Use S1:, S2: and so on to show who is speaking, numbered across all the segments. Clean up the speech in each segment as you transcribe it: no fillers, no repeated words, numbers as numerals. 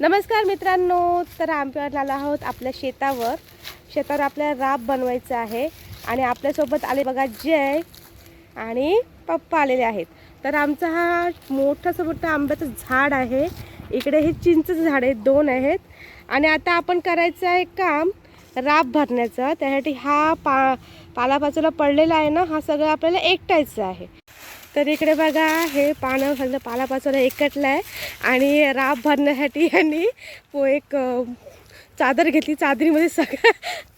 S1: नमस्कार मित्रांनो, तर आम्ही आलो आहोत आपल्या शेतावर आपल्याला राब बनवायचं आहे आणि आपल्यासोबत आले बघा जय आणि पप्पा आलेले आहेत। तर आमचा हा मोठं आंब्याचं झाड आहे, इकडे हे चिंचेचं झाड आहे, 2 आहेत आणि आता आपण करायचं आहे काम राब भरण्याचं। त्यासाठी हा पालापाचोळा पडलेला आहे ना, हा सगळं आपल्याला एकटायचं आहे। तर इकडे बघा हे पानं सगळं पालापाचोळा एकटला आहे आणि राब भरण्यासाठी यांनी एक चादर घेतली, चादरीमध्ये सगळं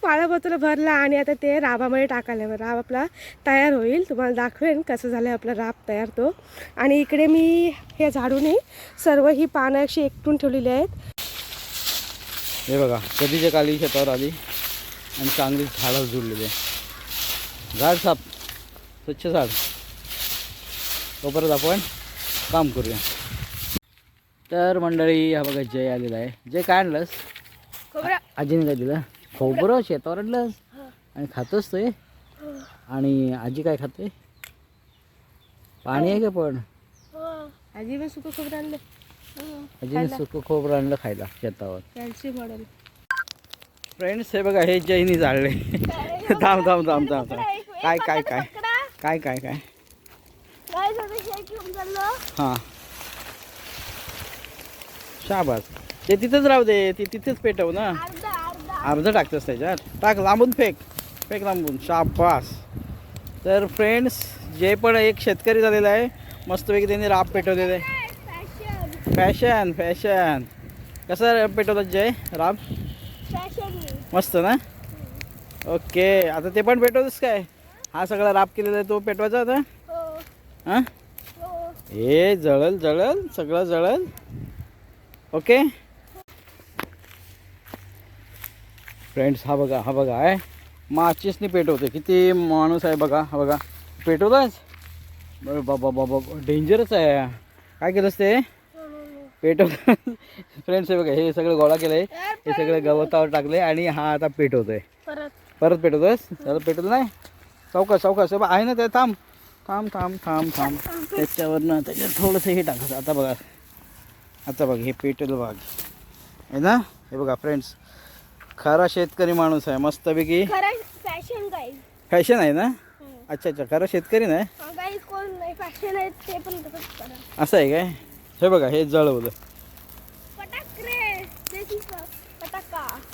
S1: पालापाचोळा भरला आणि आता ते राबामध्ये टाकायला। राब आपला तयार होईल, तुम्हाला दाखवेन कसं झालं आपला राब तयार तो। आणि इकडे मी हे झाडूने सर्व ही पानं अशी एकटून ठेवलेली आहेत।
S2: हे बघा कधीच्या काली शेतावर आली आणि चांगली झाडं जुळलेली, झाड साफ स्वच्छ झाड। तोपर्यंत आपण काम करूया। तर मंडळी हा बघा जय आलेला आहे। जय काय आणलंस?
S1: खोबरं।
S2: आजीने काय दिलं? खोबरं शेतावर आणलंस आणि खातोस ते? आणि आजी काय खाते? पाणी आहे का पण?
S1: आजी मी सुकं खोबरं आणलं,
S2: आजीने सुकं खोबरं आणलं खायला शेतावर।
S1: कॅल्शियम वाढेल।
S2: फ्रेंड्स हे बघा हे जयनी जाळले। थांब थांब थांब थांब थांब काय काय काय काय काय काय हां शाबास, ते तिथेच राहू दे, ते तिथेच पेटव ना। अर्ध टाकतोस त्याच्यात, टाक लांबून फेक फेक लांबून, शाबास। तर फ्रेंड्स जे पण एक शेतकरी झालेला आहे, मस्तपैकी त्यांनी राब पेटवलेलं आहे। फॅशन फॅशन कसं पेटवतात जय राब? मस्त ना? ओके, आता ते पण पेटवतोस काय? हा सगळा राब केलेला आहे तो पेटवायचा होता? हां हे जळल जळल सगळं जळल। ओके फ्रेंड्स हा बघा आहे माचीसनी पेटवते, किती माणूस आहे बघा। हा बघा पेटवलाच, बाबा बाबा डेंजरच आहे। काय केलंस ते पेटव? फ्रेंड्स हे बघा हे सगळं गोळा केलंय, हे सगळं गवतावर टाकले आणि हा आता पेटवतोय। परत पेटवतोयस? त्याला पेटवलं नाही, चौकस चौकस आहे ना ते। थांब थांब थांब थांब थांब त्याच्यावरनं त्याच्यात थोडंसं हे टाकायचं। आता बघा, आता बघ हे पेटलं बघ आहे ना। हे बघा फ्रेंड्स खरा शेतकरी माणूस आहे, मस्तपैकी फॅशन आहे ना। अच्छा अच्छा, खरा शेतकरी नाही असं आहे काय? हे बघा हे जळवलं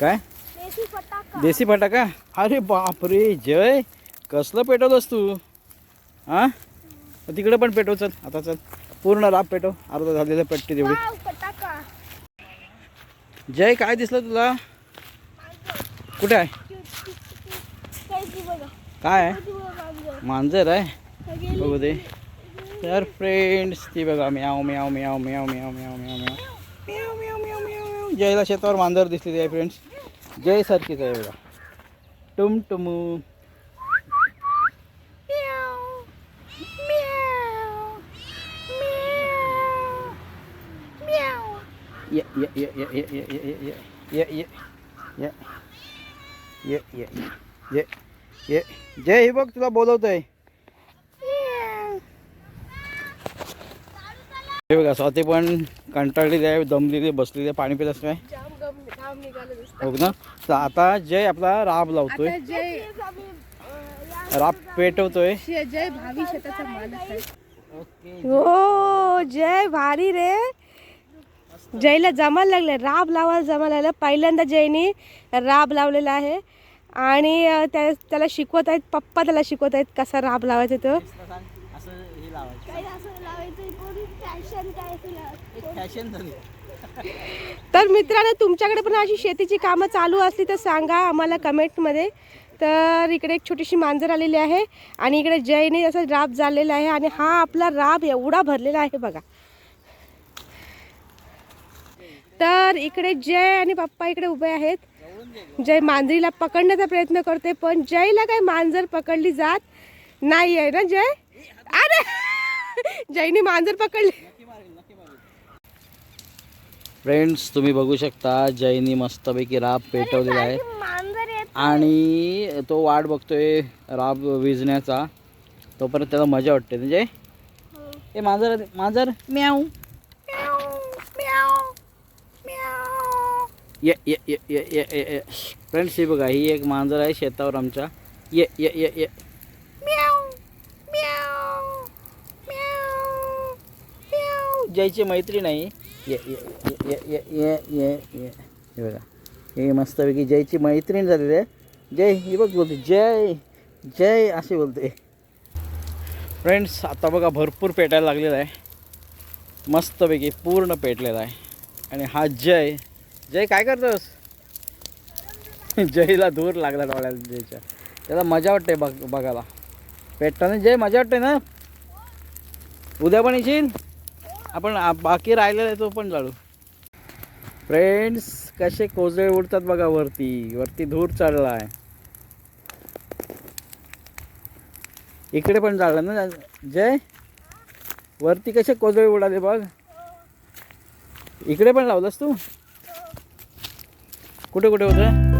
S2: काय? देसी फटाका? अरे बापरे जय, कसलं पेटवलंस तू? हां तिकडे पण पेटव, चल आता चल पूर्ण राब पेटव, अर्धा झालेलं पट्टी तेवढी। जय काय दिसलं तुला? कुठे आहे? काय आहे? मांजर आहे, बघू दे। तर फ्रेंड्स ती बघा म्याव म्याव म्याव म्याव म्याव म्याव म्याव म्याव म्याव म्याव म्याव म्याव। जयला शेतावर मांजर दिसलेली आहे फ्रेंड्स, जय सारखीच आहे बघा, टुम टुमू। ये ये ये ये ये ये ये ये ये ये ये ये ये ये जय ही बघ तुला बोलवतोय। हे बघा स्वाती पण कंटाळलेली आहे, दमलेली बसलेली आहे, पाणी पितस काय? हो ना। तर आता जय आपला राब लावतोय, राब पेटवतोय।
S1: जय भावी शेताचा मालक आहे। हो जय भारी रे, जयला जमायला लागले, राब लावायला जमायला लागलं। पहिल्यांदा जयनी राब लावलेला आहे आणि त्याला शिकवत आहेत, पप्पा त्याला शिकवत आहेत कसा राब लावायचा तो। तर मित्रांनो तुमच्याकडे पण अशी शेतीची कामं चालू असली तर सांगा आम्हाला कमेंटमध्ये। तर इकडे एक छोटीशी मांजर आलेली आहे आणि इकडे जयने असं राब झालेला आहे आणि हा आपला राब एवढा भरलेला आहे बघा। तर इकडे जय आणि पप्पा इकडे उभे आहेत। जय मांजरीला पकडण्याचा प्रयत्न करते, पण जयला काय मांजर पकडली जात नाही आहे ना जय? अरे जयने मांजर पकडली।
S2: फ्रेंड्स तुम्ही बघू शकता जयनी मस्तपैकी राब पेटवलेला आहे आणि तो वाट बघतोय राब विजण्याचा, तोपर्यंत त्याला मजा वाटते ना जय। हे मांजर मांजर म्याव म्याव म्याव म्याव ये ये ये ये ये ये ये फ्रेंड्स, ही बघा, ही एक मांजर आहे शेतावर आमच्या. ये ये ये ये जयची मैत्री नाही. ये ये ये ये ये ये ये हे बघा, हे मस्तपैकी जयची मैत्रीण झालेली आहे. जय, ही बघ बोलते जय जय असे बोलते. फ्रेंड्स, आता बघा भरपूर पेटायला लागलेला आहे, मस्तपैकी पूर्ण पेटलेला आहे. आणि हा जय, जय काय करतोस? जयला धूर लागला डोळ्याला जयच्या. त्याला मजा वाटते बघायला पेटताना. जय, मजा वाटते ना? उद्या पण येशील? आपण बाकी राहिलेला आहे तो पण जाळू. फ्रेंड्स, कसे कोजळे उडतात बघा वरती. वरती धूर चढला आहे. इकडे पण जाळलं ना जय. वरती कसे कोजळे उडाले बघ. इकडे पण लावलंस तू? कुठे कुठे होतं?